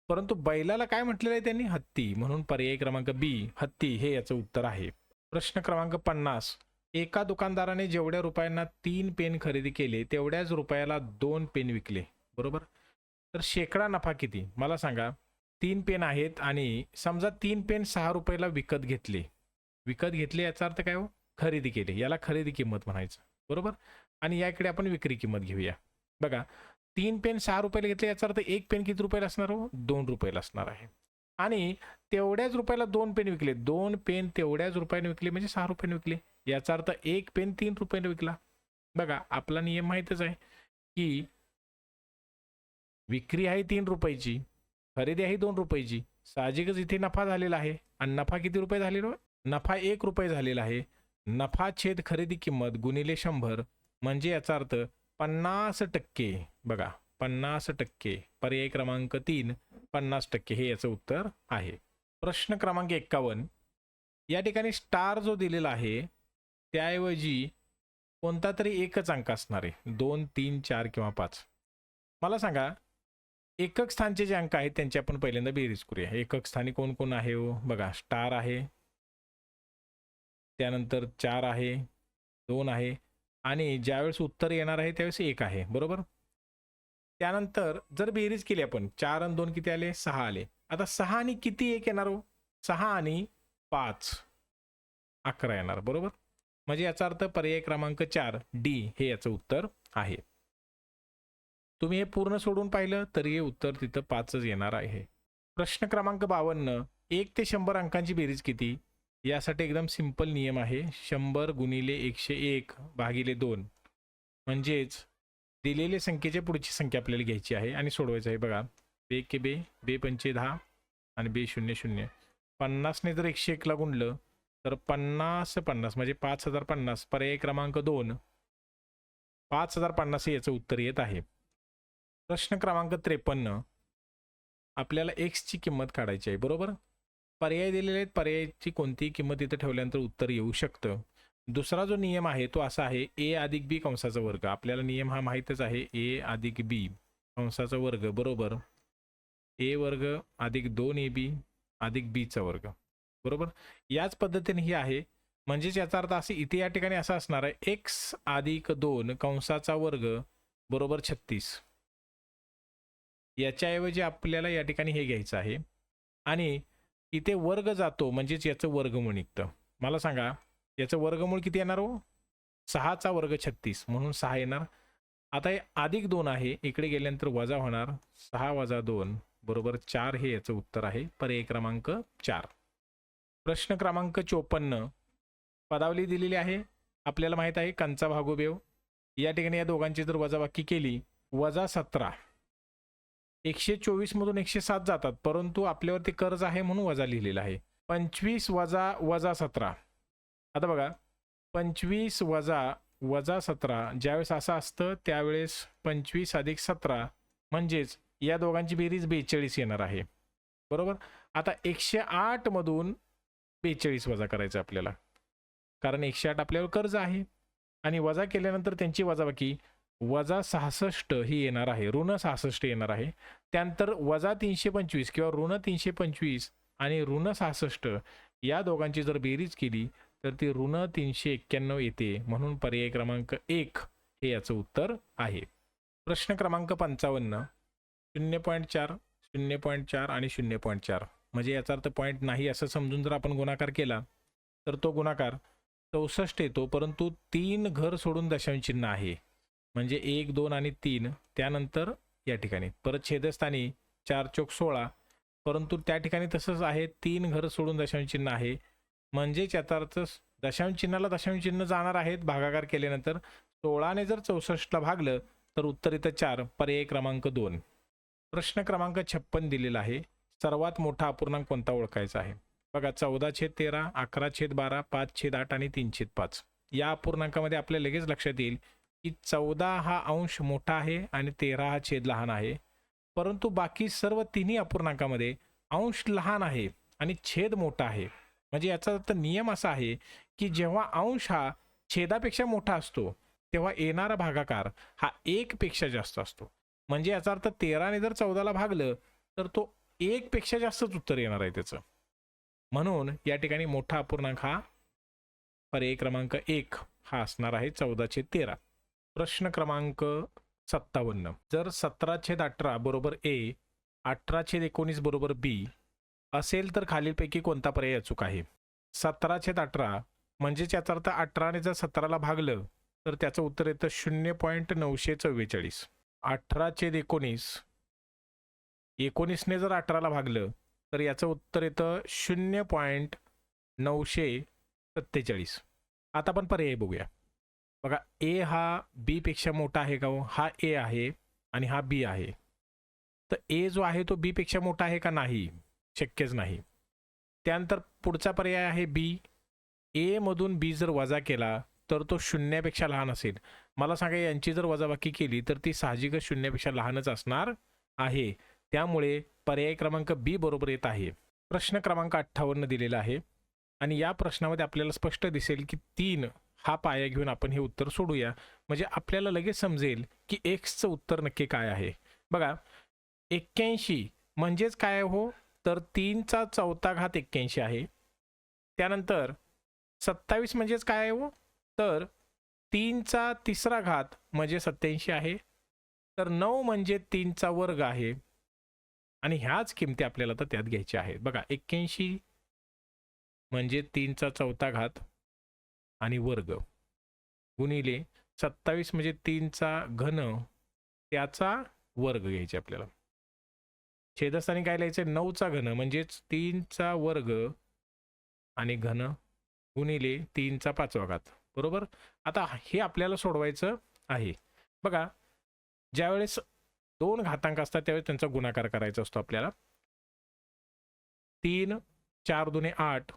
S1: परंतु बैलाला काय म्हटलेलं आहे त्यांनी? हत्ती. म्हणून पर्याय क्रमांक बी, हत्ती हे याचं उत्तर आहे. प्रश्न क्रमांक 50. एका दुकानदाराने जेवढ्या रुपयांना 3 पेन खरेदी केले तेवढ्याच रुपयाला 2 पेन विकले. बरोबर. तर शेकडा नफा किती? मला सांगा. 3 पेन आहेत आणि समजा 3 पेन 6 रुपयाला विकत घेतले. विकत घेतले याचा अर्थ काय हो? खरेदी केले. याला खरेदी किंमत म्हणायचं. बरोबर. आणि याकडे आपण विक्री किंमत घेऊया. बघा, 3 पेन 6 रुपयाला घेतले याचा अर्थ एक पेन किती रुपयाला असणार हो? 2 रुपयाला असणार आहे. आणि तेवढ्याच रुपयाला 2 पेन विकले. 2 पेन तेवढ्याच रुपयाने विकले म्हणजे 6 रुपयाने विकले. याचा अर्थ एक पेन 3 रुपयाने विकला. बघा, आपला नियम माहितच आहे की विक्री आहे 3 रुपयाची, खरेदी आहे 2 रुपयाची. साहजिकच इथे नफा झालेला आहे. आणि नफा किती रुपये झालेला? नफा 1 रुपये झालेला आहे. नफा छेद खरेदी किंमत गुणिले 100 म्हणजे याचा अर्थ 50%. बघा, 50%. पर्याय क्रमांक 3, 50% हे याचं उत्तर आहे. प्रश्न क्रमांक 51. या ठिकाणी स्टार जो दिलेला आहे त्याऐवजी कोणता तरी एकच अंक असणार आहे. 2, 3, 4 किंवा 5. मला सांगा, एकक स्थानचे जे अंक आहेत त्यांची आपण पहिल्यांदा बेरीज करूया. एकक स्थानी कोण कोण आहे हो? बघा, स्टार आहे, त्यानंतर 4 आहे, 2 आहे आणि ज्यावेळेस उत्तर येणार आहे त्यावेळेस 1 आहे. बरोबर. त्यानंतर जर बेरीज केली आपण, 4 आणि 2 किती आले? 6 आले. आता 6 आणि किती 1 येणार हो? 6 आणि 5 11 येणार. बरोबर. म्हणजे याचा अर्थ पर्याय क्रमांक 4 डी हे याचं उत्तर आहे. तुम्ही हे पूर्ण सोडून पाहिलं तरी हे उत्तर तिथं 5च येणार आहे. प्रश्न क्रमांक 52. 1 ते 100 अंकांची बेरीज किती? यासाठी एकदम सिंपल नियम आहे. 100 गुणिले 101 भागिले 2. म्हणजेच दिलेल्या संख्येच्या पुढची संख्या आपल्याला घ्यायची आहे आणि सोडवायचं आहे. बघा, बे के बे, बे पंचे 10 आणि बे 0 0. 50 ने जर 101 ला गुणलं तर 50 50 म्हणजे 5050. पर्याय क्रमांक 2 5050 हे याचं उत्तर येत आहे. प्रश्न क्रमांक 53. आपल्याला x ची किंमत काढायची आहे. बरोबर. पर्याय दिलेले आहेत. पर्यायाची कोणतीही किंमत इथं ठेवल्यानंतर उत्तर येऊ शकतं. दुसरा जो नियम आहे तो असा आहे, a अधिक b कंसाचा वर्ग. आपल्याला नियम हा माहीतच आहे, a अधिक b कंसाचा वर्ग बरोबर a वर्ग अधिक 2ab अधिक b चा वर्ग. बरोबर. याच पद्धतीने ही आहे. म्हणजेच याचा अर्थ असे इथे या ठिकाणी असा असणार आहे, x अधिक 2 कंसाचा वर्ग बरोबर 36. याच्याऐवजी आपल्याला या ठिकाणी हे घ्यायचं आहे आणि इथे वर्ग जातो म्हणजेच याचं वर्गमूळ निघतं. मला सांगा, याचं वर्गमूळ किती येणार हो? 6 चा वर्ग 36 म्हणून 6 येणार. आता हे अधिक 2 आहे, इकडे गेल्यानंतर वजा होणार. 6 वजा 2 बरोबर 4 हे याचं उत्तर आहे. पर्याय क्रमांक 4. प्रश्न क्रमांक 54. पदावली दिलेली आहे. आपल्याला माहित आहे कंचा भागोबेव. या ठिकाणी या दोघांची जर वजाबाकी केली, वजा 17. 124 मधून 107 जातात, परंतु आपल्यावरती कर्ज आहे म्हणून वजा लिहिलेला आहे. 25 वजा वजा 17. आता बघा, 25 वजा वजा 17 ज्यावेळेस असं असतं त्यावेळेस 25 अधिक 17 म्हणजेच या दोघांची बेरीज 42 येणार आहे. बरोबर. आता 108 मधून 42 वजा करायचं आपल्याला, कारण 108 आपल्यावर कर्ज आहे आणि वजा केल्यानंतर त्यांची वजाबाकी वजा 66 ही येणार आहे, ऋण 66 येणार आहे. त्यानंतर वजा 325 किंवा ऋण 325 आणि ऋण 66 या दोघांची जर बेरीज केली तर ती ऋण 391 येते. म्हणून पर्याय क्रमांक 1 हे याचं उत्तर आहे. प्रश्न क्रमांक 55. 0.4 0.4 आणि 0.4 म्हणजे याचा अर्थ पॉईंट नाही असं समजून जर आपण गुणाकार केला तर तो गुणाकार 64 येतो, परंतु 3 घर सोडून दशांश चिन्ह आहे. म्हणजे 1 2 आणि 3. त्यानंतर या ठिकाणी परत छेदस्थानी 4 चौक 16, परंतु त्या ठिकाणी तसंच आहे, 3 घर सोडून दशांश चिन्ह आहे. म्हणजेच याचा अर्थ दशांश चिन्हाला दशांश चिन्ह जाणार आहेत भागाकार केल्यानंतर. 16ने जर 64ला भागलं तर उत्तर येतं 4, पर्याय क्रमांक 2. प्रश्न क्रमांक 56 दिलेला आहे. सर्वात मोठा अपूर्णांक कोणता ओळखायचा आहे? बघा 14/13, 11/12, 5/8 आणि 3/5. या अपूर्णांकामध्ये आपल्या लगेच लक्षात येईल की 14 हा अंश मोठा आहे आणि 13 हा छेद लहान आहे. परंतु बाकी सर्व तिन्ही अपूर्णांकामध्ये अंश लहान आहे आणि छेद मोठा आहे. म्हणजे याचा अर्थ नियम असा आहे की जेव्हा अंश हा छेदापेक्षा मोठा असतो तेव्हा येणारा भागाकार हा 1 पेक्षा जास्त असतो. म्हणजे याचा अर्थ 13ने जर 14ला भागलं तर तो 1 पेक्षा जास्तच उत्तर येणार आहे त्याचं. म्हणून या ठिकाणी मोठा अपूर्णांक हा पर्याय क्रमांक 1 हा असणार आहे 14/13. प्रश्न क्रमांक 57. जर 17/18 बरोबर A, 18/19 बरोबर B असेल तर खालीलपैकी कोणता पर्याय अचूक आहे? 17/18 म्हणजेच याचा अर्थ 18ने जर 17ला भागलं तर त्याचं उत्तर येतं 0.944. 18/19 19ने जर 18ला भागलं तर याचं उत्तर येतं 0.947. आता आपण पर्याय बघूया. बघा ए हा बी पेक्षा मोठा आहे का हो? हा ए आहे आणि हा बी आहे. तर ए जो आहे तो बी पेक्षा मोठा आहे का? नाही, शक्यच नाही. त्यानंतर पुढचा पर्याय आहे बी. ए मधून बी जर वजा केला तर तो 0पेक्षा लहान असेल. मला सांगा यांची जर वजाबाकी केली तर ती साहजिकच 0पेक्षा लहानच असणार आहे. त्यामुळे पर्याय क्रमांक बी बरोबर येत आहे. प्रश्न क्रमांक 58 दिलेला आहे आणि या प्रश्नामध्ये आपल्याला स्पष्ट दिसेल की 3 हा पाया घेऊन आपण हे उत्तर सोडूया. म्हणजे आपल्याला लगेच समजेल की एक्सचं उत्तर नक्की काय आहे. बघा 81 म्हणजेच काय हो? तर 3/4 आहे. त्यानंतर 27 म्हणजेच काय आहे हो? तर 3/3 म्हणजे 87 आहे. तर 9 म्हणजे 3चा वर्ग आहे आणि ह्याच किमती आपल्याला तर त्यात घ्यायच्या आहेत. बघा 81 म्हणजे 3/4 आणि वर्ग गुणिले 27 म्हणजे 3चा घन त्याचा वर्ग घ्यायचे आपल्याला. छेदस्थानी काय लिहायचं? 9चा घन म्हणजेच 3चा वर्ग आणि घन गुणिले 3/5. बरोबर. आता हे आपल्याला सोडवायचं आहे. बघा ज्यावेळेस 2 घातांक असतात त्यावेळेस त्यांचा गुणाकार करायचा असतो आपल्याला. 3 4 दुने 8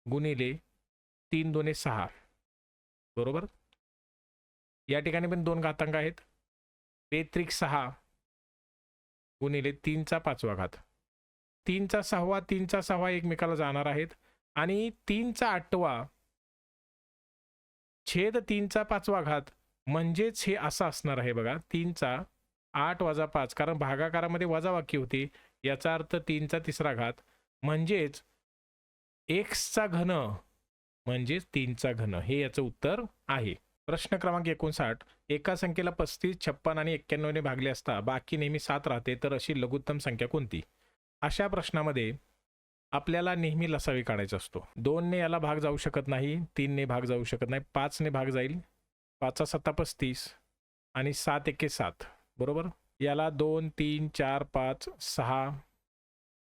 S1: गुणिले 3 दुने 6. बरोबर. या ठिकाणी पण 2 घातांक आहेत. 2-6 गुणिले 3/5. 3/6 3/6 एकमेकाला जाणार आहेत आणि 3/8 छेद 3/5 म्हणजेच हे असं असणार आहे. बघा 3/8 - 5 कारण भागाकारामध्ये वजाबाकी होती. याचा अर्थ 3/3 म्हणजेच एक्सचा घन म्हणजेच 3चा घन हे याचं उत्तर आहे. प्रश्न क्रमांक 59. एका संख्येला 35, 56 आणि 91ने भागले असता बाकी नेहमी 7 राहते तर अशी लघुत्तम संख्या कोणती? अशा प्रश्नामध्ये आपल्याला नेहमी लसावी काढायचा असतो. 2ने याला भाग जाऊ शकत नाही, 3ने भाग जाऊ शकत नाही, 5ने भाग जाईल. 5×7 35 आणि 7×1 7. बरोबर. याला 2 3 4 5 6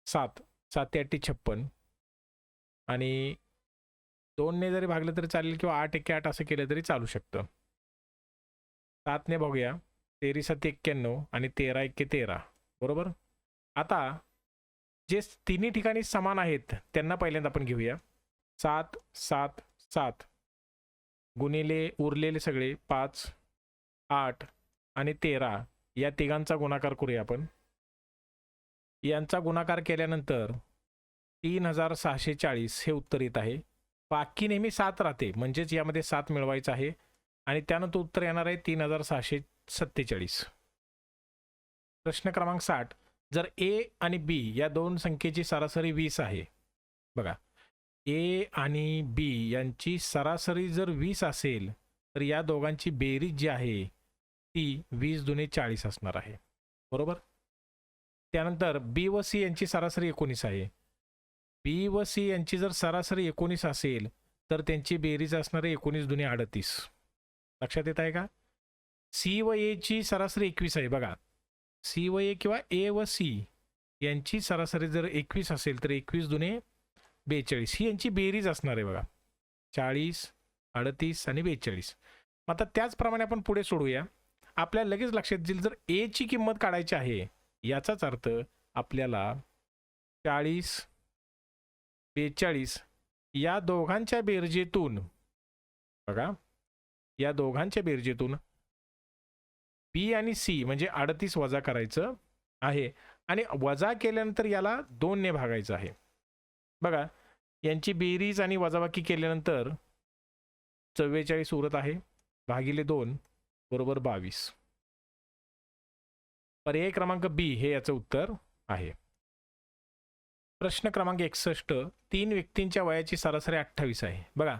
S1: 7 7×8 56 आणि 2ने जरी भागलं तरी चालेल किंवा 8×1 8 असं केलं तरी चालू शकतं. 7ने बघूया. 13×7 91 आणि 13×1 13. बरोबर. आता जे तिन्ही ठिकाणी समान आहेत त्यांना पहिल्यांदा आपण घेऊया. 7 7 7 गुणिले उरलेले सगळे 5 8 आणि 13 या तिघांचा गुणाकार करूया आपण. यांचा गुणाकार केल्यानंतर 3640 हे उत्तर येत आहे. बाकी नेहमी 7 राहते म्हणजेच यामध्ये 7 मिळवायचं आहे आणि त्यानंतर उत्तर येणार आहे 3647. प्रश्न क्रमांक 60. जर ए आणि बी या दोन संख्येची सरासरी 20 आहे. बघा ए आणि बी यांची सरासरी जर 20 असेल तर या दोघांची बेरीज जी आहे ती 20 दुने 40 असणार आहे. बरोबर. त्यानंतर बी व सी यांची सरासरी 19 आहे. बी व सी यांची जर सरासरी 19 असेल तर त्यांची बेरीज असणार आहे 19 दुने 38. लक्षात येत आहे का? सी व ए ची सरासरी 21 आहे. बघा सी व ए किंवा ए व सी यांची सरासरी जर 21 असेल तर 21 दुने 42 ही यांची बेरीज असणार आहे. बघा 40, 38 आणि 42. आता त्याचप्रमाणे आपण पुढे सोडूया. आपल्याला लगेच लक्षात येईल जर ए ची किंमत काढायची आहे, याचाच अर्थ आपल्याला 40, 42 या दोघांच्या बेरजेतून, बघा या दोघांच्या बेरजेतून बी आणि सी म्हणजे 38 वजा करायचं आहे आणि वजा केल्यानंतर याला 2 ने भागायचं आहे. बघा यांची बेरीज आणि वजाबाकी केल्यानंतर 44 उरत आहे, भागिले 2 बरोबर 22. पर्याय क्रमांक बी हे याचं उत्तर आहे. प्रश्न क्रमांक 61. 3 व्यक्तींच्या वयाची सरासरी 28 आहे. बघा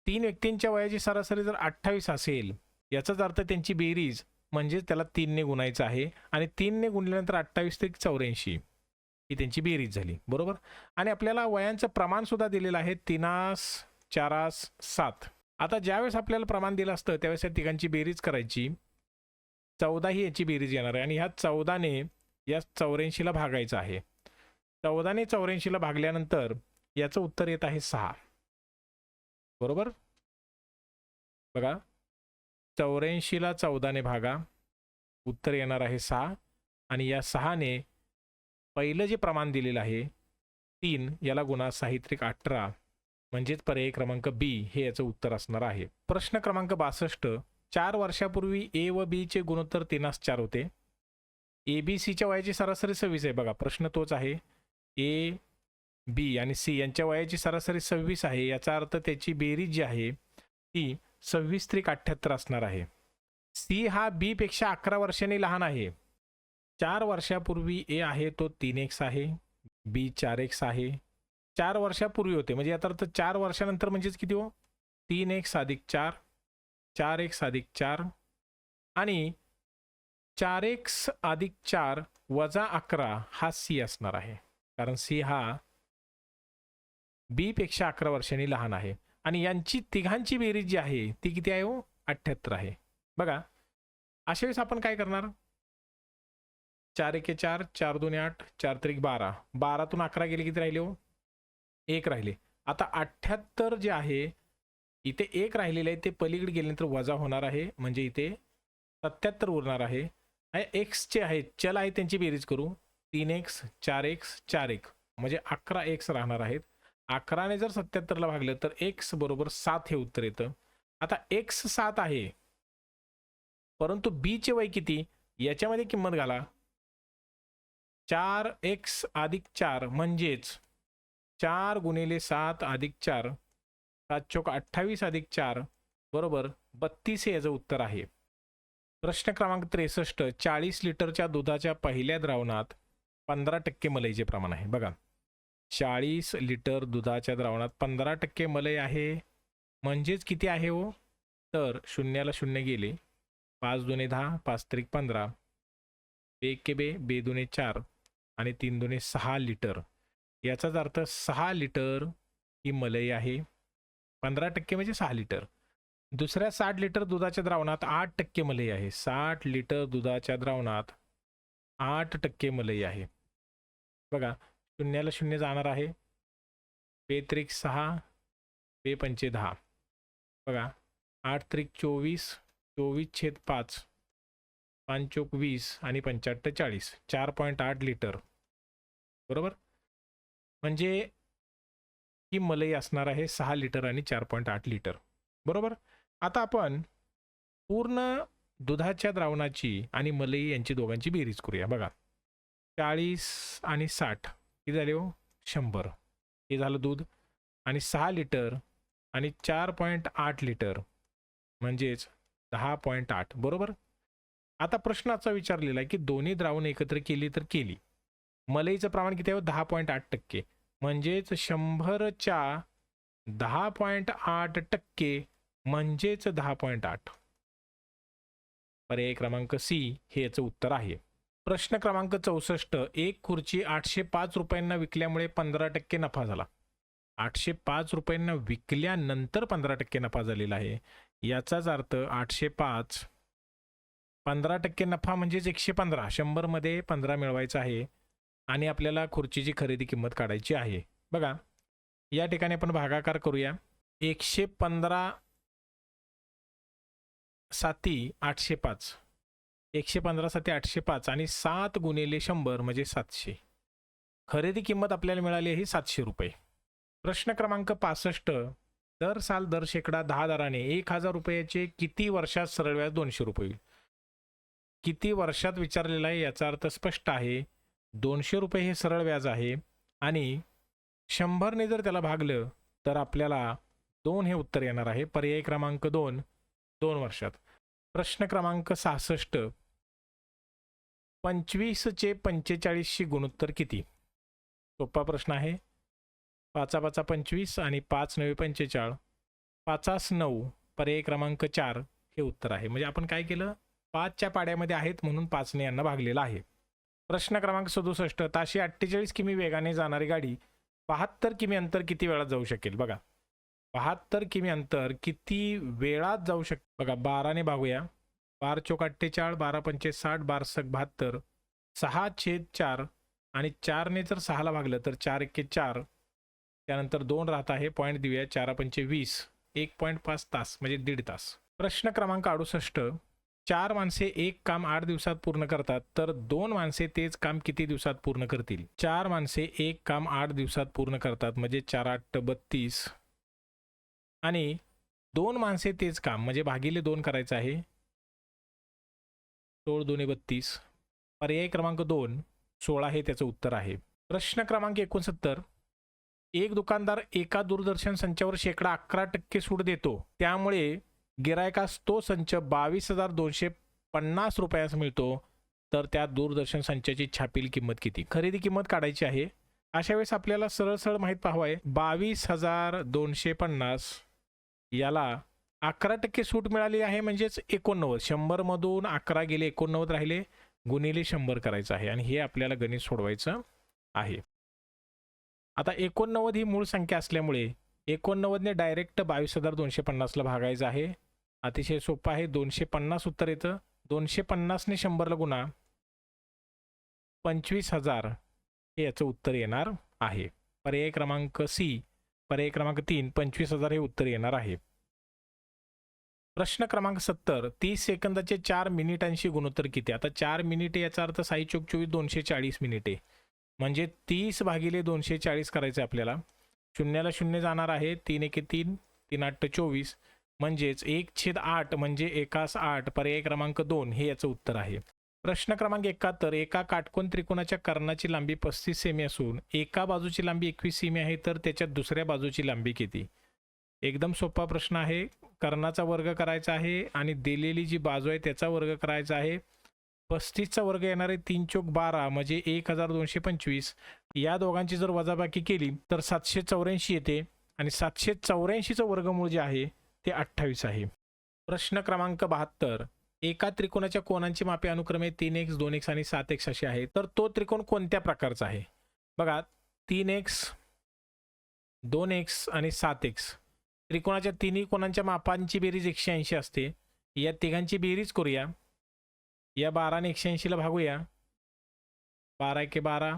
S1: 3 व्यक्तींच्या वयाची सरासरी जर 28 असेल, याचाच अर्थ त्यांची बेरीज म्हणजे त्याला 3 ने गुणायचं आहे आणि 3 ने गुणल्यानंतर 28 ते 84 ही त्यांची बेरीज झाली, बरोबर. आणि आपल्याला वयांचं प्रमाण सुद्धा दिलेलं आहे 3, 4, 7. आता ज्यावेळेस आपल्याला प्रमाण दिलं असतं त्यावेळेस या तिघांची बेरीज करायची, 14 ही याची बेरीज येणार आहे आणि ह्या 14 ने या 84 ला भागायचं आहे. 14 ने 84 ला भागल्यानंतर याचं उत्तर येत आहे 6, बरोबर. बघा 84 ला 14 ने भागा, उत्तर येणार आहे 6 आणि या 6 ने पहिलं जे प्रमाण दिलेलं आहे 3 याला गुणा 6 त्रिक 18 म्हणजेच पर्याय क्रमांक बी हे याचं उत्तर असणार आहे. प्रश्न क्रमांक 62. 4 वर्षापूर्वी ए व बी चे गुणोत्तर 3:4 होते. ए बी सीच्या वयाची सरासरी 26 आहे. बघा प्रश्न तोच आहे. ए बी आणि सी यांच्या वयाची सरासरी 26 आहे, याचा अर्थ त्याची बेरीज जी आहे ती 26 त्रिक 78 असणार आहे. सी हा बी पेक्षा 11 वर्षांनी लहान आहे. 4 वर्षापूर्वी ए आहे तो 3x आहे, बी 4x आहे. 4 वर्षापूर्वी होते म्हणजे याचा अर्थ 4 वर्षानंतर म्हणजेच किती हो, 3x अधिक 4, 4x अधिक 4 आणि 4x अधिक 4 वजा 11 हा सी असणार आहे, कारण सी हा बी पेक्षा 11 वर्षांनी लहान आहे आणि यांची तिघांची बेरीज जी आहे ती किती आहे हो, 78 आहे. बघा अशा वेळेस आपण काय करणार, 4 1 4, 4 2 8, 4 3 12, 12तून 11 गेले किती राहिले हो, 1 राहिले. आता 78 जे आहे इथे 1 राहिलेले आहे ते पलीकडे गेल्यानंतर वजा होणार आहे म्हणजे इथे 77 उरणार आहे. एक्स चे आहेत चल आहे त्यांची बेरीज करू, 3x 4x 4x म्हणजे 11x राहणार आहेत. 11 ने जर 77 ला भागलं तर x बरोबर 7 हे उत्तर येतं. आता x 7 आहे परंतु b चे वय किती याच्यामध्ये किंमत घाला, 4x अधिक 4 म्हणजेच 4 गुणिले 7 अधिक 4, 7 चौक 28 अधिक 4 बरोबर 32 हे याचं उत्तर आहे. प्रश्न क्रमांक 63. 40 लिटरच्या दुधाच्या पहिल्या द्रावणात 15% मलईचे प्रमाण आहे. बघा 40 लिटर दुधाच्या द्रावणात 15% मलई आहे म्हणजेच किती आहे हो, तर 0 ला 0 गेले, 5 दुने 10, 5 त्रिक 15, 1 के बे, 2 दुने 4 आणि 3 दुने 6 लिटर. याचाच अर्थ 6 लिटर ही मलई आहे. 15% म्हणजे 6 लिटर. दुसऱ्या 60 लिटर दुधाच्या द्रावणात 8% मलई आहे. 60 लिटर दुधाच्या द्रावणात 8% मलई आहे. बघा 0 ला 0 जाणार आहे, 2 त्रिक 6, 2 पंचे 10, बघा 8 त्रिक 24, 24/5, 5 चौक 20 आणि 85 40, 4.8 लिटर बरोबर. म्हणजे ही मलई असणार आहे 6 लिटर आणि 4.8 लिटर बरोबर. आता आपण पूर्ण दुधाच्या द्रावणाची आणि मलई यांची दोघांची बेरीज करूया. बघा 40 आणि 60 किती झाले हो, 100 हे झालं दूध आणि 6 लिटर आणि 4.8 लिटर म्हणजेच 10.8 बरोबर. आता प्रश्न असा विचारलेला आहे की दोन्ही द्रावण एकत्र केली तर केली, मलईचं प्रमाण किती आहे 10.8% म्हणजेच 100च्या 10.8% म्हणजेच 10.8. पर्याय क्रमांक सी हे याचं उत्तर आहे. प्रश्न क्रमांक 64. एक खुर्ची 805 रुपयांना विकल्यामुळे 15% नफा झाला. 805 रुपयांना विकल्यानंतर 15% नफा झालेला आहे. याचाच अर्थ 805 15% नफा म्हणजेच 115. 100 मध्ये 15 मिळवायचा आहे आणि आपल्याला खुर्चीची खरेदी किंमत काढायची आहे. बघा या ठिकाणी आपण भागाकार करूया. 115 साती 805, 115 साती 805 आणि 7 गुणिले 100 म्हणजे 700. खरेदी किंमत आपल्याला मिळाली आहे 700 रुपये. प्रश्न क्रमांक 65. दर साल दर शेकडा 10 दराने 1000 रुपयाचे किती वर्षात सरळ व्याज 200 रुपये होईल? किती वर्षात विचारलेला आहे याचा अर्थ स्पष्ट आहे. 200 रुपये हे सरळ व्याज आहे आणि 100ने जर त्याला भागलं तर आपल्याला 2 हे उत्तर येणार आहे. पर्याय क्रमांक 2, 2 वर्षात. प्रश्न क्रमांक 66. 25चे 45शी गुणोत्तर किती? सोपा प्रश्न आहे. 5 25 आणि 5 9 45. 5 9, पर्याय क्रमांक 4 हे उत्तर आहे. म्हणजे आपण काय केलं, 5च्या पाड्यामध्ये आहेत म्हणून 5ने यांना भागलेला आहे. प्रश्न क्रमांक 67. ताशी 48 किमी वेगाने जाणारी गाडी 72 किमी अंतर किती वेळात जाऊ शकेल? बघा, 72 किमी अंतर किती वेळात जाऊ शकते? बघा, 12ने भागूया. 12 चौक 48, 12 पंचे 60, 12 सक 72, 6/4 आणि 4ने जर 6ला भागलं तर 4 एके 4, त्यानंतर 2 राहत आहे, पॉईंट देऊया. 4 पंचे 20, 1.5 तास म्हणजे 1.5 तास. प्रश्न क्रमांक 68. 4 माणसे एक काम 8 दिवसात पूर्ण करतात तर 2 माणसे तेच काम किती दिवसात पूर्ण करतील? 4 माणसे एक काम 8 दिवसात पूर्ण करतात म्हणजे 4 8 32 आणि 2 माणसे तेच काम म्हणजे भागिले 2 करायचं आहे. 16 2 32. पर्याय क्रमांक 2, 16 हे त्याचं उत्तर आहे. प्रश्न क्रमांक 69. एक दुकानदार एका दूरदर्शन संचावर शेकडा 11% सूट देतो, त्यामुळे गिरायकास तो संच 22,250 रुपयास मिळतो, तर त्या दूरदर्शन संचाची छापील किंमत किती? खरेदी किंमत काढायची आहे. अशा वेळेस आपल्याला सरळ सरळ माहीत पाहावं आहे. 22,250 याला 11% सूट मिळाली आहे म्हणजेच 89. 100 मधून 11 गेले, 89 राहिले, गुणिले 100 करायचं आहे आणि हे आपल्याला गणित सोडवायचं आहे. आता 89 ही मूळ संख्या असल्यामुळे 89ने डायरेक्ट 22,250ला भागायचं आहे. अतिशय सोपं आहे. 250 उत्तर येतं. 250ने 100ला गुणा, 25,000 हे याचं उत्तर येणार आहे. पर्याय क्रमांक सी, पर्याय क्रमांक 3, 25,000 हे उत्तर येणार आहे. प्रश्न क्रमांक 70. 30 सेकंदाचे 4 मिनिटांशी गुणोत्तर किती? आता 4 मिनिटे याचा अर्थ 6 चौक 24, 240 मिनिटे म्हणजे 30 भागिले 240 करायचं आपल्याला. शून्याला शून्य जाणार आहे. 3 एके 3, 3 8 24 म्हणजेच 1/8 म्हणजे 1/8. पर्याय क्रमांक 2 हे याचं उत्तर आहे. प्रश्न क्रमांक 71. एका काटकोन त्रिकोणाच्या कर्णाची लांबी 35 सेमी असून एका बाजूची लांबी 21 सेमी आहे, तर त्याच्या दुसऱ्या बाजूची लांबी किती? एकदम सोपा प्रश्न आहे. कर्णाचा वर्ग करायचा आहे आणि दिलेली जी बाजू आहे त्याचा वर्ग करायचा आहे. 35चा वर्ग येणार आहे 3 चौक 12 म्हणजे 1,225. या दोघांची जर वजाबाकी केली तर 784 येते आणि 784चं वर्गमूळ जे आहे ते 28 आहे. प्रश्न क्रमांक 72. एका त्रिकोणाच्या कोनांची मापे अनुक्रमे 3x 2x आणि 7x अशी आहेत, तर तो त्रिकोण कोणत्या प्रकारचा आहे? बघा, 3x 2x आणि 7x त्रिकोणाच्या तिन्ही कोनांच्या मापांची बेरीज 180 असते. या तिघांची बेरीज करूया. या 12ने 180ला भागूया. 12 एके 12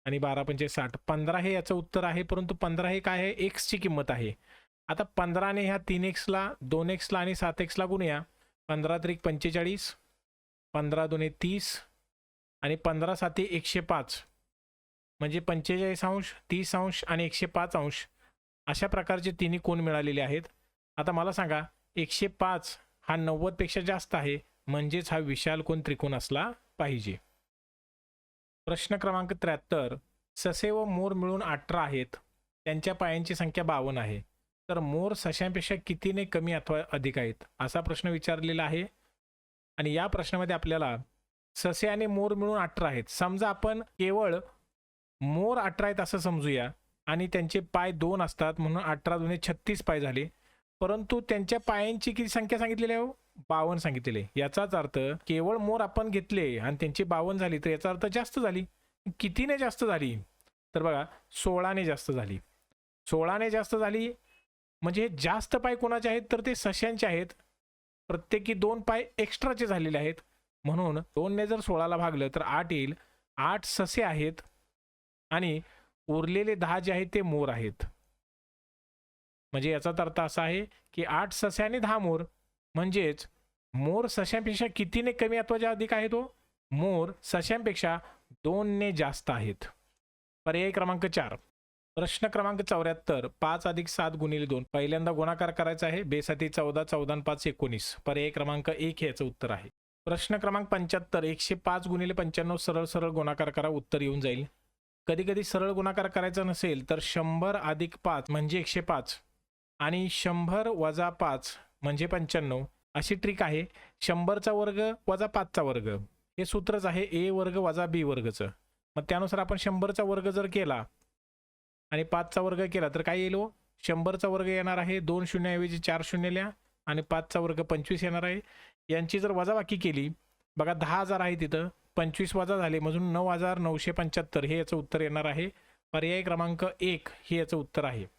S1: आणि 12 पंचे 60. 15 हे याचं उत्तर आहे, परंतु 15 हे काय आहे? एक्सची किंमत आहे. आता 15ने ह्या 3xला 2xला आणि 7xला गुणूया. 15 त्रिक 45, 15 दुने 30 आणि 15 साती 105 म्हणजे 45 अंश, 30 अंश आणि 105 अंश अशा प्रकारचे तिन्ही कोन मिळालेले आहेत. आता मला सांगा, 105 हा 90 पेक्षा जास्त आहे म्हणजेच हा विशाल कोन त्रिकोण असला पाहिजे. प्रश्न क्रमांक 73. ससे व मोर मिळून 18 आहेत, त्यांच्या पायांची संख्या 52 आहे, तर मोर सशांपेक्षा कितीने कमी अथवा अधिक आहेत असा प्रश्न विचारलेला आहे. आणि या प्रश्नामध्ये आपल्याला ससे आणि मोर मिळून 18 आहेत. समजा आपण केवळ मोर 18 आहेत असं समजूया आणि त्यांचे पाय 2 असतात म्हणून 18 दुने 36 पाय झाले, परंतु त्यांच्या पायांची किती संख्या सांगितलेली आहे? 52 सांगितलेली आहे. याचाच अर्थ केवळ मोर आपण घेतले आणि त्यांची 52 झाली तर याचा अर्थ जास्त झाली. कितीने जास्त झाली? तर बघा, 16ने जास्त झाली. 16ने जास्त झाली म्हणजे जास्त पाय कोणाचे आहेत? तर ते सश्यांचे आहेत. प्रत्येकी 2 पाय एक्स्ट्राचे झालेले आहेत म्हणून 2ने जर 16ला भागलं तर 8 येईल. 8 ससे आहेत आणि उरलेले 10 जे आहेत ते मोर आहेत. म्हणजे याचा अर्थ असा आहे की 8 ससे आणि 10 मोर, म्हणजेच मोर सशांपेक्षा कितीने कमी अथवा जे अधिक आहे तो मोर सशांपेक्षा 2 ने जास्त आहेत. पर्याय क्रमांक 4. प्रश्न क्रमांक 74. 5 अधिक 7 गुणिले 2. पहिल्यांदा गुणाकार करायचा आहे. बेसाठी 14, 14 आणि 5 19. पर्याय क्रमांक 1 हे याचं उत्तर आहे. प्रश्न क्रमांक 75. 105 गुणिले 95 सरळ सरळ गुणाकार करा, उत्तर येऊन जाईल. कधी कधी सरळ गुणाकार करायचा नसेल तर 100 अधिक 5 म्हणजे 105 आणि 100 वजा 5 म्हणजे 95 अशी ट्रिक आहे. 100चा वर्ग वजा 5चा वर्ग हे सूत्रच आहे ए वर्ग वजा बी वर्गचं. मग त्यानुसार आपण 100चा वर्ग जर केला आणि 5चा वर्ग केला तर काय येईल? 100चा वर्ग येणार आहे 2 शून्याऐवजी 4 शून्य लिहा आणि 5चा वर्ग 25 येणार आहे. यांची जर वजाबाकी केली, बघा 10,000 आहे तिथं, 25 वजा झाले म्हणून 9,975 हे याचं उत्तर येणार आहे. पर्याय क्रमांक 1 हे याचं उत्तर आहे.